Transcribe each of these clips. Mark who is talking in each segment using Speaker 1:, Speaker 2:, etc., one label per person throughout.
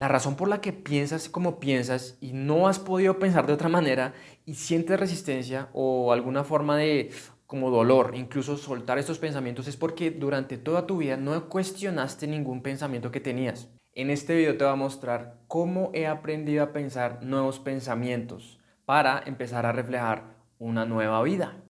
Speaker 1: La razón por la que piensas como piensas y no has podido pensar de otra manera y sientes resistencia o alguna forma de como dolor, incluso soltar estos pensamientos es porque durante toda tu vida no cuestionaste ningún pensamiento que tenías. En este video te voy a mostrar cómo he aprendido a pensar nuevos pensamientos para empezar a reflejar una nueva vida.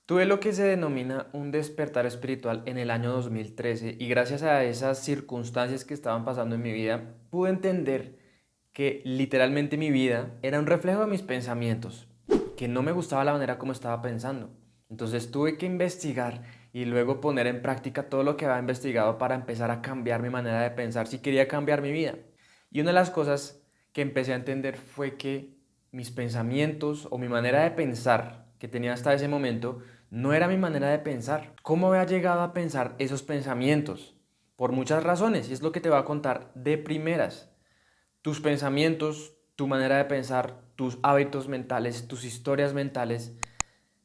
Speaker 1: Tuve lo que se denomina un despertar espiritual en el año 2013 y gracias a esas circunstancias que estaban pasando en mi vida, pude entender que literalmente mi vida era un reflejo de mis pensamientos, que no me gustaba la manera como estaba pensando. Entonces tuve que investigar y luego poner en práctica todo lo que había investigado para empezar a cambiar mi manera de pensar si quería cambiar mi vida. Y una de las cosas que empecé a entender fue que mis pensamientos o mi manera de pensar que tenía hasta ese momento no era mi manera de pensar. ¿Cómo había llegado a pensar esos pensamientos? Por muchas razones, y es lo que te voy a contar de primeras. Tus pensamientos, tu manera de pensar, tus hábitos mentales, tus historias mentales,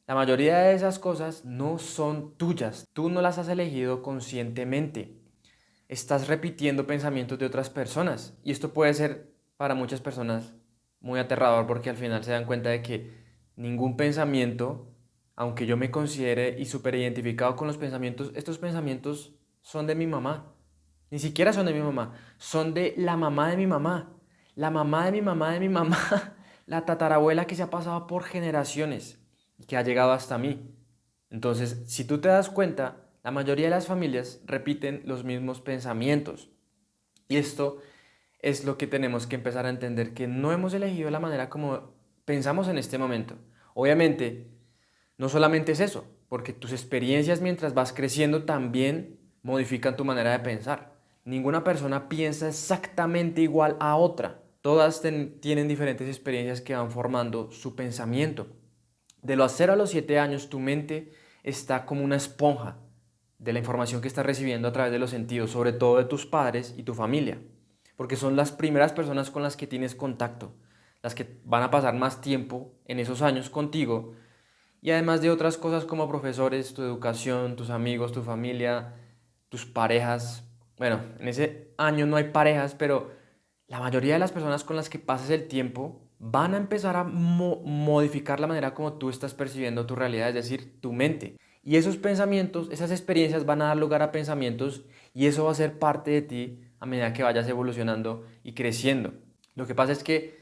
Speaker 1: la mayoría de esas cosas no son tuyas. Tú no las has elegido conscientemente. Estás repitiendo pensamientos de otras personas. Y esto puede ser para muchas personas muy aterrador porque al final se dan cuenta de que ningún pensamiento, aunque yo me considere y súper identificado con los pensamientos, estos pensamientos son de mi mamá. Ni siquiera son de mi mamá, son de la mamá de mi mamá, la mamá de mi mamá de mi mamá, la tatarabuela que se ha pasado por generaciones y que ha llegado hasta mí. Entonces, si tú te das cuenta, la mayoría de las familias repiten los mismos pensamientos. Y esto es lo que tenemos que empezar a entender, que no hemos elegido la manera como pensamos en este momento. Obviamente, no solamente es eso, porque tus experiencias mientras vas creciendo también modifican tu manera de pensar. Ninguna persona piensa exactamente igual a otra. Todas tienen diferentes experiencias que van formando su pensamiento. De los 0 a los 7 años, tu mente está como una esponja de la información que estás recibiendo a través de los sentidos, sobre todo de tus padres y tu familia, porque son las primeras personas con las que tienes contacto, las que van a pasar más tiempo en esos años contigo, y además de otras cosas como profesores, tu educación, tus amigos, tu familia, tus parejas. Bueno, en ese año no hay parejas, pero la mayoría de las personas con las que pases el tiempo van a empezar a modificar la manera como tú estás percibiendo tu realidad, es decir, tu mente. Y esos pensamientos, esas experiencias van a dar lugar a pensamientos y eso va a ser parte de ti a medida que vayas evolucionando y creciendo. Lo que pasa es que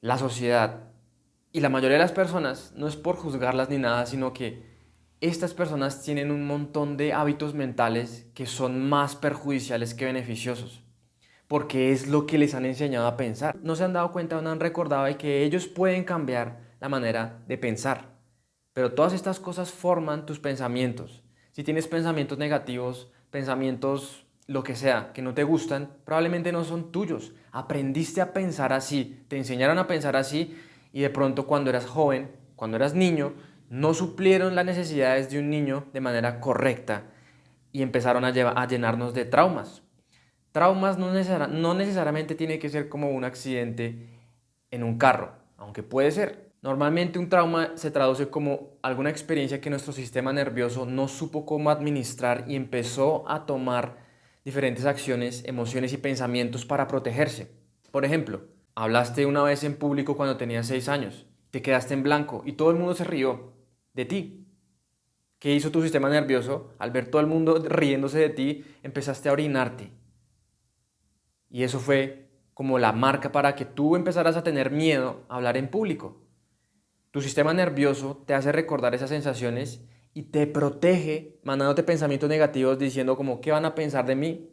Speaker 1: la sociedad y la mayoría de las personas, no es por juzgarlas ni nada, sino que estas personas tienen un montón de hábitos mentales que son más perjudiciales que beneficiosos, porque es lo que les han enseñado a pensar. No se han dado cuenta, no han recordado de que ellos pueden cambiar la manera de pensar, pero todas estas cosas forman tus pensamientos. Si tienes pensamientos negativos, pensamientos lo que sea, que no te gustan, probablemente no son tuyos. Aprendiste a pensar así, te enseñaron a pensar así y de pronto cuando eras joven, cuando eras niño, no suplieron las necesidades de un niño de manera correcta y empezaron a llenarnos de traumas. Traumas no necesariamente tiene que ser como un accidente en un carro, aunque puede ser. Normalmente un trauma se traduce como alguna experiencia que nuestro sistema nervioso no supo cómo administrar y empezó a tomar diferentes acciones, emociones y pensamientos para protegerse. Por ejemplo, hablaste una vez en público cuando tenías 6 años, te quedaste en blanco y todo el mundo se rió de ti. ¿Qué hizo tu sistema nervioso? Al ver todo el mundo riéndose de ti, empezaste a orinarte. Y eso fue como la marca para que tú empezaras a tener miedo a hablar en público. Tu sistema nervioso te hace recordar esas sensaciones y te protege mandándote pensamientos negativos diciendo como, ¿qué van a pensar de mí?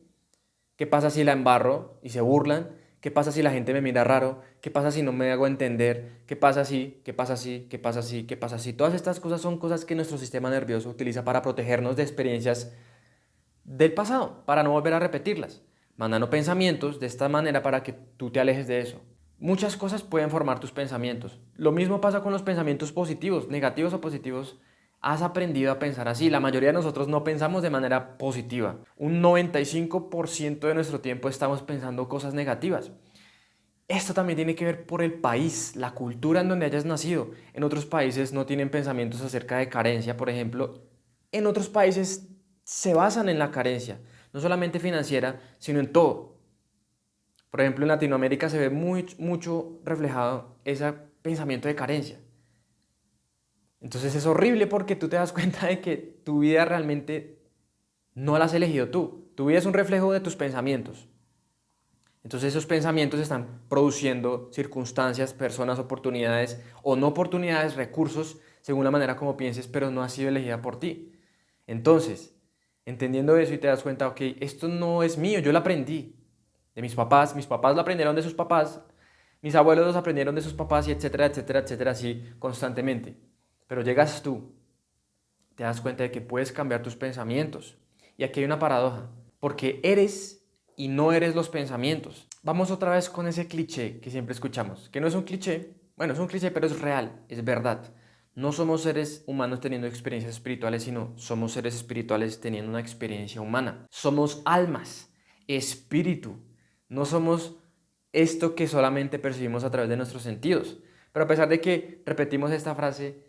Speaker 1: ¿Qué pasa si la embarro y se burlan? ¿Qué pasa si la gente me mira raro? ¿Qué pasa si no me hago entender? ¿Qué pasa si? ¿Qué pasa si? ¿Qué pasa si? ¿Qué pasa si? Todas estas cosas son cosas que nuestro sistema nervioso utiliza para protegernos de experiencias del pasado, para no volver a repetirlas, mandando pensamientos de esta manera para que tú te alejes de eso. Muchas cosas pueden formar tus pensamientos. Lo mismo pasa con los pensamientos positivos, negativos o positivos. Has aprendido a pensar así. La mayoría de nosotros no pensamos de manera positiva. Un 95% de nuestro tiempo estamos pensando cosas negativas. Esto también tiene que ver por el país, la cultura en donde hayas nacido. En otros países no tienen pensamientos acerca de carencia, por ejemplo. En otros países se basan en la carencia, no solamente financiera, sino en todo. Por ejemplo, en Latinoamérica se ve mucho reflejado ese pensamiento de carencia. Entonces es horrible porque tú te das cuenta de que tu vida realmente no la has elegido tú. Tu vida es un reflejo de tus pensamientos. Entonces esos pensamientos están produciendo circunstancias, personas, oportunidades o no oportunidades, recursos, según la manera como pienses, pero no ha sido elegida por ti. Entonces, entendiendo eso y te das cuenta, ok, esto no es mío, yo lo aprendí de mis papás lo aprendieron de sus papás, mis abuelos los aprendieron de sus papás y etcétera, etcétera, etcétera, así constantemente. Pero llegas tú, te das cuenta de que puedes cambiar tus pensamientos. Y aquí hay una paradoja, porque eres y no eres los pensamientos. Vamos otra vez con ese cliché que siempre escuchamos, que no es un cliché, bueno, es un cliché, pero es real, es verdad. No somos seres humanos teniendo experiencias espirituales, sino somos seres espirituales teniendo una experiencia humana. Somos almas, espíritu. No somos esto que solamente percibimos a través de nuestros sentidos. Pero a pesar de que repetimos esta frase,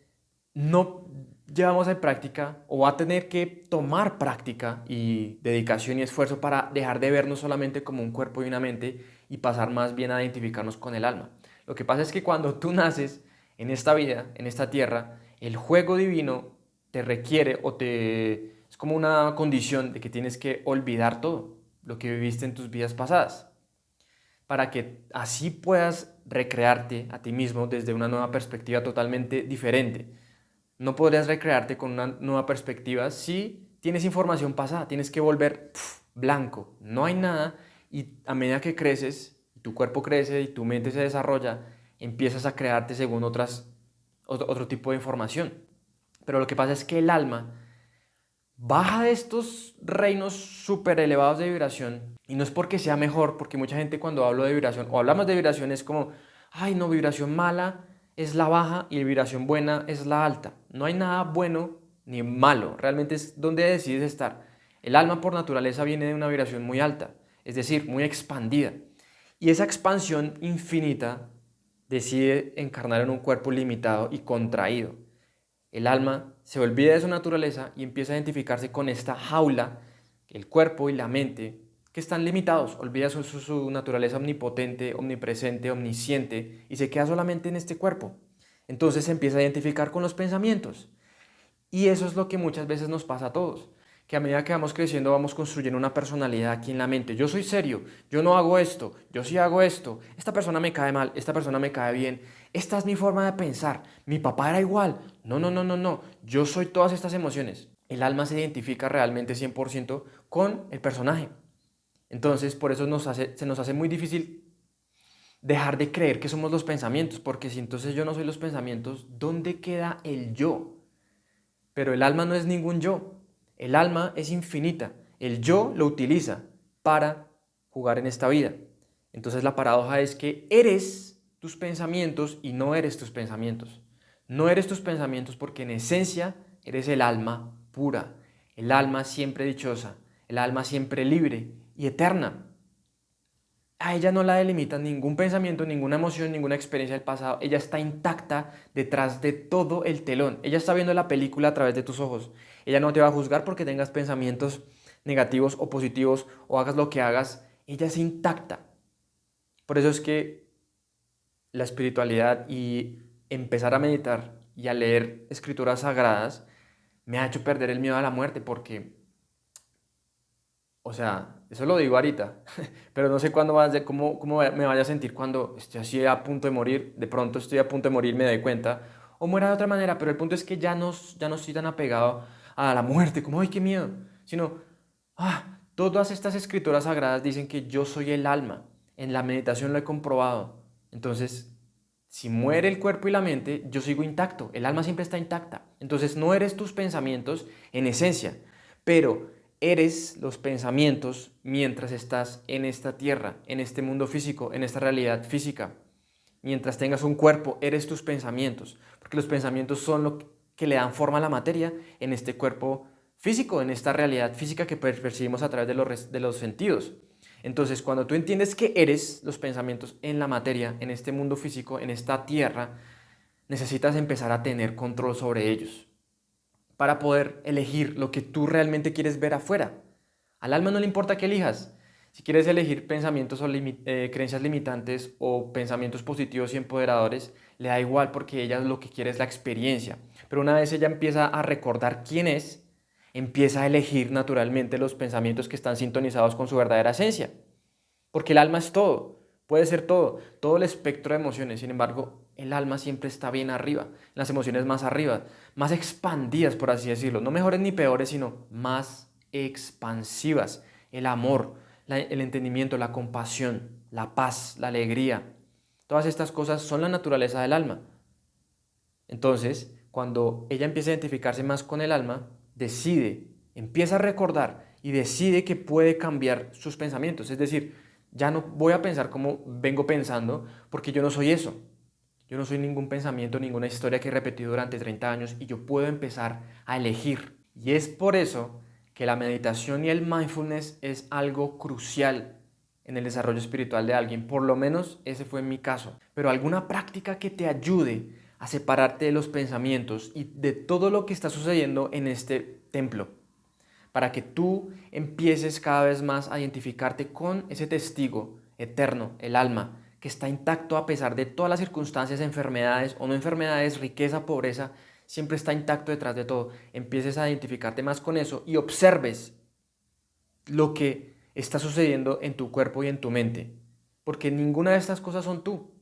Speaker 1: no llevamos en práctica o va a tener que tomar práctica y dedicación y esfuerzo para dejar de vernos solamente como un cuerpo y una mente y pasar más bien a identificarnos con el alma. Lo que pasa es que cuando tú naces en esta vida, en esta tierra, el juego divino te requiere es como una condición de que tienes que olvidar todo lo que viviste en tus vidas pasadas para que así puedas recrearte a ti mismo desde una nueva perspectiva totalmente diferente. No podrías recrearte con una nueva perspectiva si tienes información pasada, tienes que volver blanco, no hay nada y a medida que creces, tu cuerpo crece y tu mente se desarrolla, empiezas a crearte según otro tipo de información. Pero lo que pasa es que el alma baja de estos reinos súper elevados de vibración y no es porque sea mejor, porque mucha gente cuando hablo de vibración o hablamos de vibración es como, ay no, vibración mala es la baja y vibración buena es la alta. No hay nada bueno ni malo, realmente es donde decides estar. El alma por naturaleza viene de una vibración muy alta, es decir, muy expandida. Y esa expansión infinita decide encarnar en un cuerpo limitado y contraído. El alma se olvida de su naturaleza y empieza a identificarse con esta jaula, el cuerpo y la mente, que están limitados, olvida su naturaleza omnipotente, omnipresente, omnisciente y se queda solamente en este cuerpo. Entonces se empieza a identificar con los pensamientos. Y eso es lo que muchas veces nos pasa a todos, que a medida que vamos creciendo vamos construyendo una personalidad aquí en la mente. Yo soy serio, yo no hago esto, yo sí hago esto, esta persona me cae mal, esta persona me cae bien, esta es mi forma de pensar, mi papá era igual, no, no, no, no, no, yo soy todas estas emociones. El alma se identifica realmente 100% con el personaje. Entonces, por eso se nos hace muy difícil dejar de creer que somos los pensamientos, porque si entonces yo no soy los pensamientos, ¿dónde queda el yo? Pero el alma no es ningún yo. El alma es infinita. El yo lo utiliza para jugar en esta vida. Entonces la paradoja es que eres tus pensamientos y no eres tus pensamientos. No eres tus pensamientos porque en esencia eres el alma pura, el alma siempre dichosa, el alma siempre libre y eterna. A ella no la delimita ningún pensamiento, ninguna emoción, ninguna experiencia del pasado. Ella está intacta detrás de todo el telón. Ella está viendo la película a través de tus ojos. Ella no te va a juzgar porque tengas pensamientos negativos o positivos o hagas lo que hagas. Ella es intacta. Por eso es que la espiritualidad y empezar a meditar y a leer escrituras sagradas me ha hecho perder el miedo a la muerte porque o sea, eso lo digo ahorita, pero no sé cuándo cómo me vaya a sentir cuando esté así a punto de morir. De pronto estoy a punto de morir, me doy cuenta, o muera de otra manera, pero el punto es que ya no estoy tan apegado a la muerte, como, ay, qué miedo, sino, todas estas escrituras sagradas dicen que yo soy el alma. En la meditación lo he comprobado. Entonces, si muere el cuerpo y la mente, yo sigo intacto, el alma siempre está intacta. Entonces, no eres tus pensamientos en esencia, pero eres los pensamientos mientras estás en esta tierra, en este mundo físico, en esta realidad física. Mientras tengas un cuerpo, eres tus pensamientos, porque los pensamientos son lo que le dan forma a la materia en este cuerpo físico, en esta realidad física que percibimos a través de los sentidos. Entonces, cuando tú entiendes que eres los pensamientos en la materia, en este mundo físico, en esta tierra, necesitas empezar a tener control sobre ellos para poder elegir lo que tú realmente quieres ver afuera. Al alma no le importa que elijas. Si quieres elegir pensamientos o creencias limitantes o pensamientos positivos y empoderadores, le da igual porque ella lo que quiere es la experiencia. Pero una vez ella empieza a recordar quién es, empieza a elegir naturalmente los pensamientos que están sintonizados con su verdadera esencia. Porque el alma es todo, puede ser todo, todo el espectro de emociones. Sin embargo, el alma siempre está bien arriba, las emociones más arriba, más expandidas, por así decirlo. No mejores ni peores, sino más expansivas. El amor, el entendimiento, la compasión, la paz, la alegría. Todas estas cosas son la naturaleza del alma. Entonces, cuando ella empieza a identificarse más con el alma, decide, empieza a recordar y decide que puede cambiar sus pensamientos. Es decir, ya no voy a pensar como vengo pensando porque yo no soy eso. Yo no soy ningún pensamiento, ninguna historia que he repetido durante 30 años y yo puedo empezar a elegir. Y es por eso que la meditación y el mindfulness es algo crucial en el desarrollo espiritual de alguien. Por lo menos ese fue mi caso. Pero alguna práctica que te ayude a separarte de los pensamientos y de todo lo que está sucediendo en este templo, para que tú empieces cada vez más a identificarte con ese testigo eterno, el alma, que está intacto a pesar de todas las circunstancias, enfermedades o no enfermedades, riqueza, pobreza, siempre está intacto detrás de todo. Empieces a identificarte más con eso y observes lo que está sucediendo en tu cuerpo y en tu mente, porque ninguna de estas cosas son tú,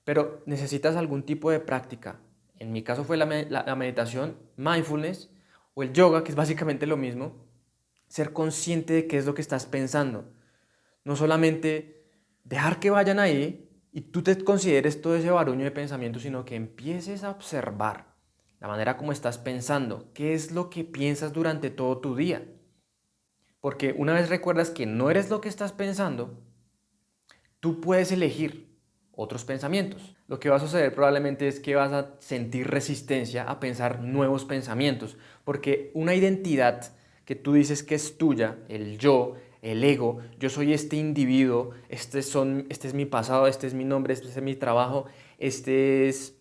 Speaker 1: pero necesitas algún tipo de práctica. En mi caso fue la meditación, mindfulness o el yoga, que es básicamente lo mismo, ser consciente de qué es lo que estás pensando. No solamente dejar que vayan ahí y tú te consideres todo ese barullo de pensamiento, sino que empieces a observar la manera como estás pensando, qué es lo que piensas durante todo tu día. Porque una vez recuerdas que no eres lo que estás pensando, tú puedes elegir otros pensamientos. Lo que va a suceder probablemente es que vas a sentir resistencia a pensar nuevos pensamientos, porque una identidad que tú dices que es tuya, el yo, el ego, yo soy este individuo, este es mi pasado, este es mi nombre, este es mi trabajo, este es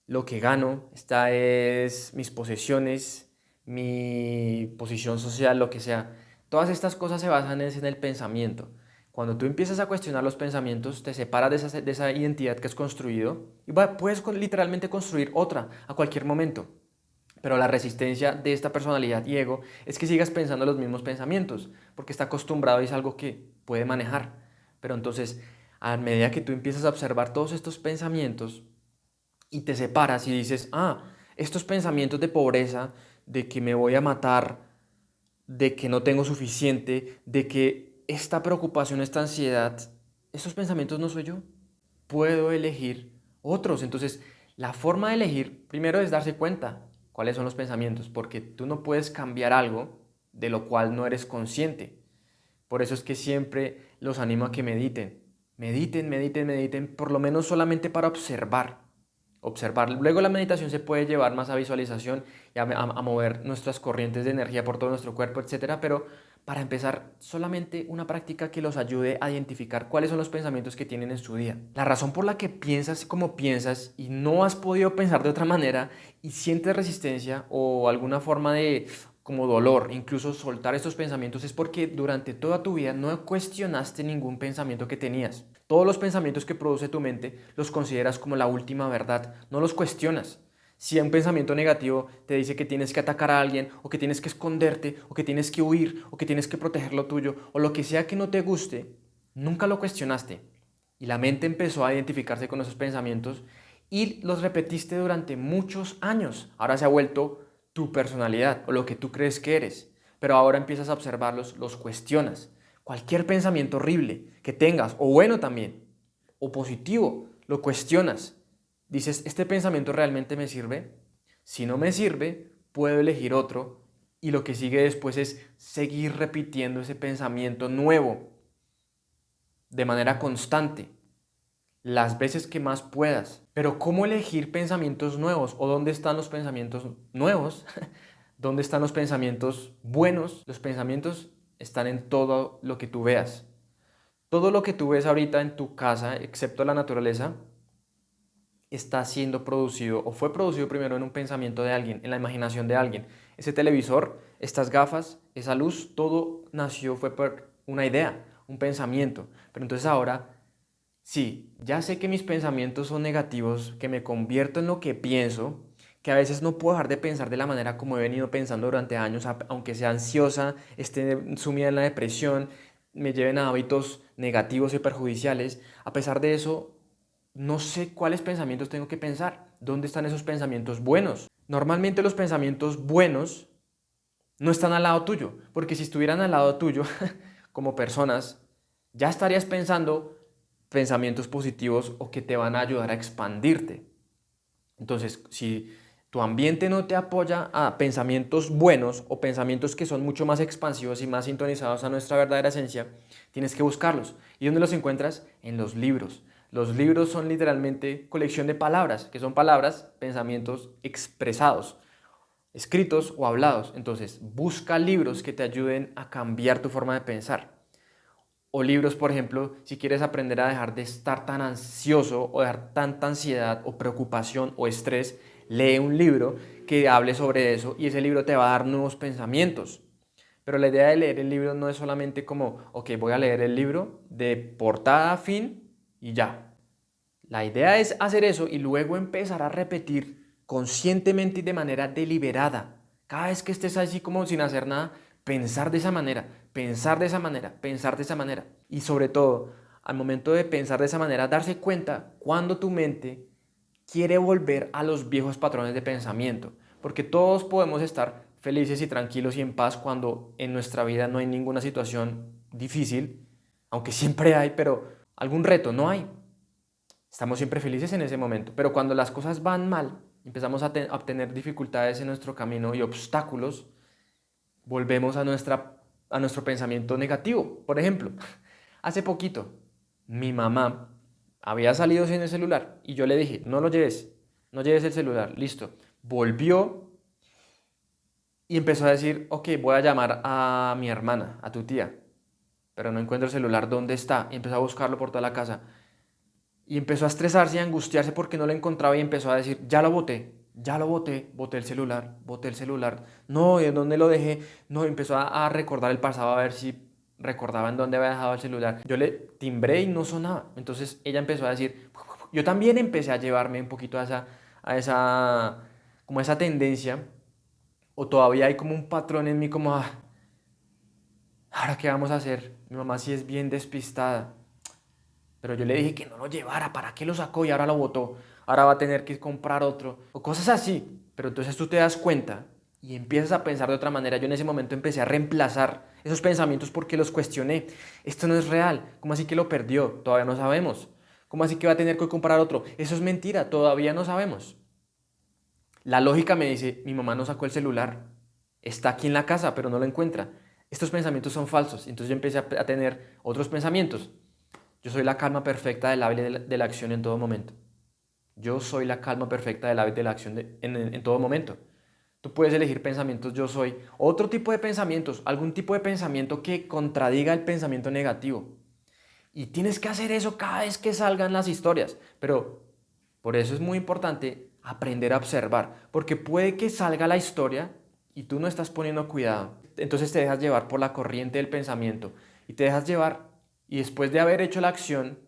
Speaker 1: lo que gano, esta es mis posesiones, mi posición social, lo que sea. Todas estas cosas se basan en el pensamiento. Cuando tú empiezas a cuestionar los pensamientos, te separas de esa identidad que has construido y puedes literalmente construir otra a cualquier momento. Pero la resistencia de esta personalidad y ego es que sigas pensando los mismos pensamientos, porque está acostumbrado y es algo que puede manejar. Pero entonces, a medida que tú empiezas a observar todos estos pensamientos, y te separas y dices, estos pensamientos de pobreza, de que me voy a matar, de que no tengo suficiente, de que esta preocupación, esta ansiedad, estos pensamientos no soy yo. Puedo elegir otros. Entonces, la forma de elegir primero es darse cuenta cuáles son los pensamientos, porque tú no puedes cambiar algo de lo cual no eres consciente. Por eso es que siempre los animo a que mediten. Mediten, mediten, mediten, por lo menos solamente para observar. Luego la meditación se puede llevar más a visualización y a mover nuestras corrientes de energía por todo nuestro cuerpo, etcétera. Pero para empezar, solamente una práctica que los ayude a identificar cuáles son los pensamientos que tienen en su día. La razón por la que piensas como piensas y no has podido pensar de otra manera y sientes resistencia o alguna forma de como dolor, incluso soltar estos pensamientos, es porque durante toda tu vida no cuestionaste ningún pensamiento que tenías. Todos los pensamientos que produce tu mente los consideras como la última verdad, no los cuestionas. Si un pensamiento negativo te dice que tienes que atacar a alguien, o que tienes que esconderte, o que tienes que huir, o que tienes que proteger lo tuyo, o lo que sea que no te guste, nunca lo cuestionaste. Y la mente empezó a identificarse con esos pensamientos y los repetiste durante muchos años. Ahora se ha vuelto tu personalidad o lo que tú crees que eres. Pero ahora empiezas a observarlos, los cuestionas. Cualquier pensamiento horrible que tengas, o bueno también, o positivo, lo cuestionas. Dices, ¿este pensamiento realmente me sirve? Si no me sirve, puedo elegir otro y lo que sigue después es seguir repitiendo ese pensamiento nuevo de manera constante, las veces que más puedas. Pero ¿cómo elegir pensamientos nuevos? ¿O dónde están los pensamientos nuevos? ¿Dónde están los pensamientos buenos? Los pensamientos están en todo lo que tú veas. Todo lo que tú ves ahorita en tu casa, excepto la naturaleza, está siendo producido o fue producido primero en un pensamiento de alguien, en la imaginación de alguien. Ese televisor, estas gafas, esa luz, todo nació, fue por una idea, un pensamiento. Pero entonces ahora, sí, ya sé que mis pensamientos son negativos, que me convierto en lo que pienso, que a veces no puedo dejar de pensar de la manera como he venido pensando durante años, aunque sea ansiosa, esté sumida en la depresión, me lleven a hábitos negativos y perjudiciales. A pesar de eso, no sé cuáles pensamientos tengo que pensar. ¿Dónde están esos pensamientos buenos? Normalmente los pensamientos buenos no están al lado tuyo, porque si estuvieran al lado tuyo, como personas, ya estarías pensando pensamientos positivos o que te van a ayudar a expandirte. Entonces, si tu ambiente no te apoya a pensamientos buenos o pensamientos que son mucho más expansivos y más sintonizados a nuestra verdadera esencia, tienes que buscarlos. ¿Y dónde los encuentras? En los libros. Los libros son literalmente colección de palabras, que son palabras, pensamientos expresados, escritos o hablados. Entonces, busca libros que te ayuden a cambiar tu forma de pensar. O libros, por ejemplo, si quieres aprender a dejar de estar tan ansioso o dejar tanta ansiedad o preocupación o estrés, lee un libro que hable sobre eso y ese libro te va a dar nuevos pensamientos. Pero la idea de leer el libro no es solamente como, ok, voy a leer el libro de portada a fin y ya. La idea es hacer eso y luego empezar a repetir conscientemente y de manera deliberada. Cada vez que estés así como sin hacer nada, pensar de esa manera, pensar de esa manera, pensar de esa manera. Y sobre todo, al momento de pensar de esa manera, darse cuenta cuando tu mente quiere volver a los viejos patrones de pensamiento. Porque todos podemos estar felices y tranquilos y en paz cuando en nuestra vida no hay ninguna situación difícil, aunque siempre hay, pero algún reto no hay. Estamos siempre felices en ese momento, pero cuando las cosas van mal, empezamos a obtener dificultades en nuestro camino y obstáculos, volvemos a nuestro pensamiento negativo. Por ejemplo, hace poquito, mi mamá había salido sin el celular y yo le dije, no lo lleves, no lleves el celular, listo. Volvió y empezó a decir, ok, voy a llamar a mi hermana, a tu tía, pero no encuentro el celular, ¿dónde está? Y empezó a buscarlo por toda la casa. Y empezó a estresarse y a angustiarse porque no lo encontraba y empezó a decir, ya lo boté, boté el celular. No, ¿y en dónde lo dejé? No, empezó a recordar el pasado a ver si recordaba en dónde había dejado el celular. Yo le timbré y no sonaba. Entonces ella empezó a decir, yo también empecé a llevarme un poquito como a esa tendencia, o todavía hay como un patrón en mí como, ¿ahora qué vamos a hacer? Mi mamá sí es bien despistada. Pero yo le dije que no lo llevara, ¿para qué lo sacó y ahora lo botó? Ahora va a tener que comprar otro. O cosas así. Pero entonces tú te das cuenta y empiezas a pensar de otra manera. Yo en ese momento empecé a reemplazar esos pensamientos porque los cuestioné. Esto no es real. ¿Cómo así que lo perdió? Todavía no sabemos. ¿Cómo así que va a tener que comprar otro? Eso es mentira, todavía no sabemos. La lógica me dice, mi mamá no sacó el celular. Está aquí en la casa, pero no lo encuentra. Estos pensamientos son falsos. Entonces yo empecé a tener otros pensamientos. Yo soy la calma perfecta del hábito de la acción en todo momento. Yo soy la calma perfecta del hábito de la acción en todo momento. Tú puedes elegir pensamientos yo soy, otro tipo de pensamientos, algún tipo de pensamiento que contradiga el pensamiento negativo. Y tienes que hacer eso cada vez que salgan las historias. Pero por eso es muy importante aprender a observar, porque puede que salga la historia y tú no estás poniendo cuidado. Entonces te dejas llevar por la corriente del pensamiento y te dejas llevar y después de haber hecho la acción,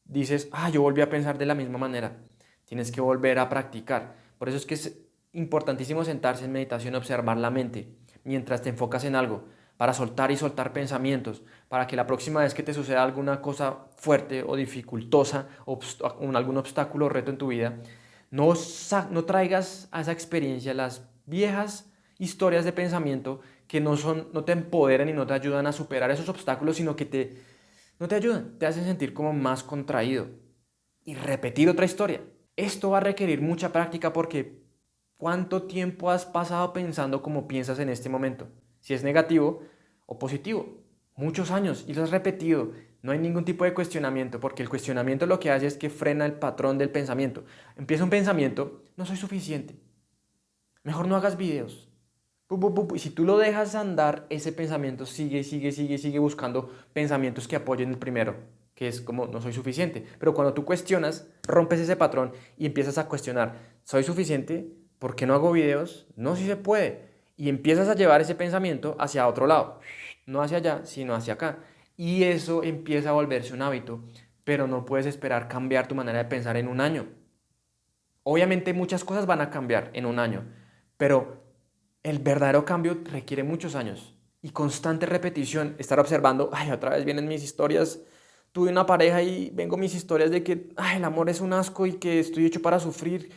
Speaker 1: dices, yo volví a pensar de la misma manera. Tienes que volver a practicar. Por eso es que es importantísimo sentarse en meditación y observar la mente mientras te enfocas en algo, para soltar y soltar pensamientos, para que la próxima vez que te suceda alguna cosa fuerte o dificultosa, algún obstáculo o reto en tu vida, no traigas a esa experiencia las viejas historias de pensamiento que no te empoderan y no te ayudan a superar esos obstáculos, sino que no te ayudan, te hacen sentir como más contraído y repetir otra historia. Esto va a requerir mucha práctica porque ¿cuánto tiempo has pasado pensando como piensas en este momento? Si es negativo o positivo. Muchos años y lo has repetido. No hay ningún tipo de cuestionamiento porque el cuestionamiento lo que hace es que frena el patrón del pensamiento. Empieza un pensamiento, no soy suficiente. Mejor no hagas videos. Y si tú lo dejas andar, ese pensamiento sigue buscando pensamientos que apoyen el primero, que es como no soy suficiente. Pero cuando tú cuestionas, rompes ese patrón y empiezas a cuestionar, ¿soy suficiente? ¿Por qué no hago videos? No, sí se puede. Y empiezas a llevar ese pensamiento hacia otro lado, no hacia allá, sino hacia acá. Y eso empieza a volverse un hábito, pero no puedes esperar cambiar tu manera de pensar en un año. Obviamente muchas cosas van a cambiar en un año, pero el verdadero cambio requiere muchos años y constante repetición, estar observando, ay, otra vez vienen mis historias, tuve una pareja y vengo mis historias de que, ay, el amor es un asco y que estoy hecho para sufrir,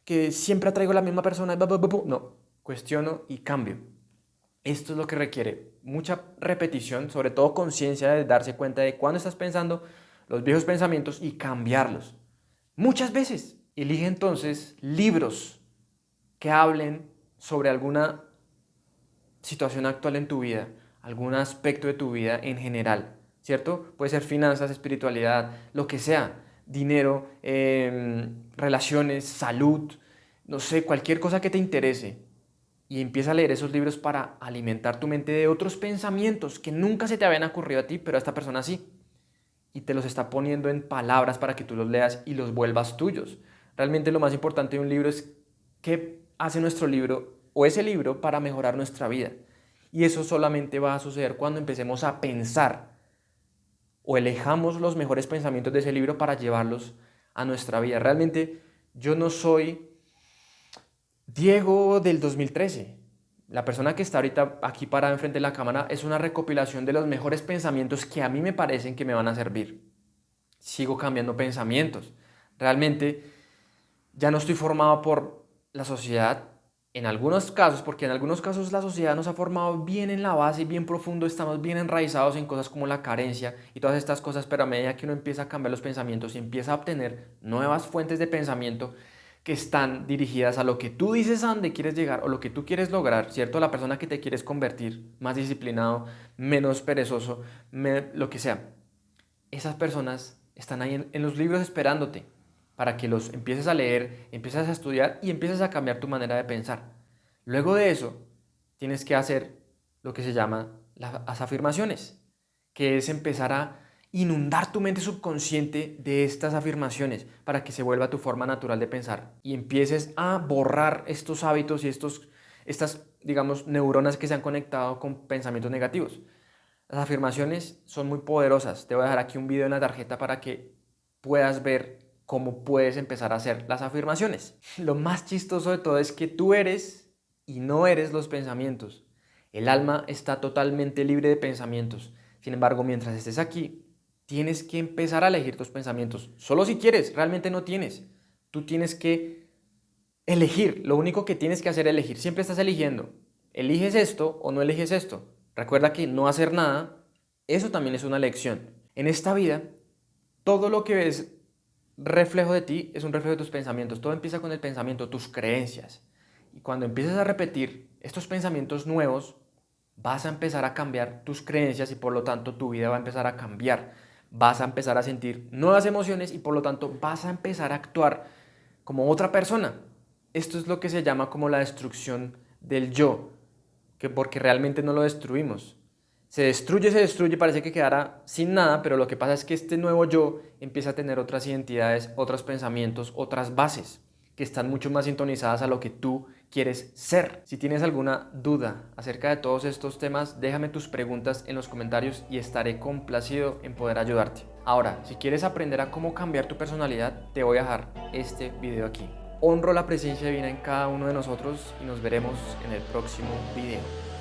Speaker 1: que siempre atraigo a la misma persona, no, cuestiono y cambio. Esto es lo que requiere mucha repetición, sobre todo conciencia de darse cuenta de cuándo estás pensando los viejos pensamientos y cambiarlos. Muchas veces. Elige entonces libros que hablen sobre alguna situación actual en tu vida, algún aspecto de tu vida en general, ¿cierto? Puede ser finanzas, espiritualidad, lo que sea, dinero, relaciones, salud, no sé, cualquier cosa que te interese. Y empieza a leer esos libros para alimentar tu mente de otros pensamientos que nunca se te habían ocurrido a ti, pero a esta persona sí. Y te los está poniendo en palabras para que tú los leas y los vuelvas tuyos. Realmente lo más importante de un libro es qué hace nuestro libro o ese libro para mejorar nuestra vida. Y eso solamente va a suceder cuando empecemos a pensar o elijamos los mejores pensamientos de ese libro para llevarlos a nuestra vida. Realmente yo no soy Diego del 2013. La persona que está ahorita aquí parada enfrente de la cámara es una recopilación de los mejores pensamientos que a mí me parecen que me van a servir. Sigo cambiando pensamientos. Realmente ya no estoy formado por la sociedad, en algunos casos, porque en algunos casos la sociedad nos ha formado bien en la base, bien profundo, estamos bien enraizados en cosas como la carencia y todas estas cosas, pero a medida que uno empieza a cambiar los pensamientos y empieza a obtener nuevas fuentes de pensamiento que están dirigidas a lo que tú dices a dónde quieres llegar o lo que tú quieres lograr, ¿cierto? La persona que te quieres convertir, más disciplinado, menos perezoso, lo que sea. Esas personas están ahí en los libros esperándote para que los empieces a leer, empieces a estudiar y empieces a cambiar tu manera de pensar. Luego de eso, tienes que hacer lo que se llama las afirmaciones, que es empezar a inundar tu mente subconsciente de estas afirmaciones para que se vuelva tu forma natural de pensar y empieces a borrar estos hábitos y estas, digamos, neuronas que se han conectado con pensamientos negativos. Las afirmaciones son muy poderosas. Te voy a dejar aquí un video en la tarjeta para que puedas ver cómo puedes empezar a hacer las afirmaciones. Lo más chistoso de todo es que tú eres y no eres los pensamientos. El alma está totalmente libre de pensamientos. Sin embargo, mientras estés aquí, tienes que empezar a elegir tus pensamientos. Solo si quieres, realmente no tienes. Tú tienes que elegir. Lo único que tienes que hacer es elegir. Siempre estás eligiendo. ¿Eliges esto o no eliges esto? Recuerda que no hacer nada, eso también es una elección. En esta vida, todo lo que ves reflejo de ti es un reflejo de tus pensamientos. Todo empieza con el pensamiento, tus creencias. Y cuando empieces a repetir estos pensamientos nuevos, vas a empezar a cambiar tus creencias y por lo tanto tu vida va a empezar a cambiar. Vas a empezar a sentir nuevas emociones y por lo tanto vas a empezar a actuar como otra persona. Esto es lo que se llama como la destrucción del yo, que porque realmente no lo destruimos. Se destruye, parece que quedará sin nada, pero lo que pasa es que este nuevo yo empieza a tener otras identidades, otros pensamientos, otras bases que están mucho más sintonizadas a lo que tú quieres ser. Si tienes alguna duda acerca de todos estos temas, déjame tus preguntas en los comentarios y estaré complacido en poder ayudarte. Ahora, si quieres aprender a cómo cambiar tu personalidad, te voy a dejar este video aquí. Honro la presencia divina en cada uno de nosotros y nos veremos en el próximo video.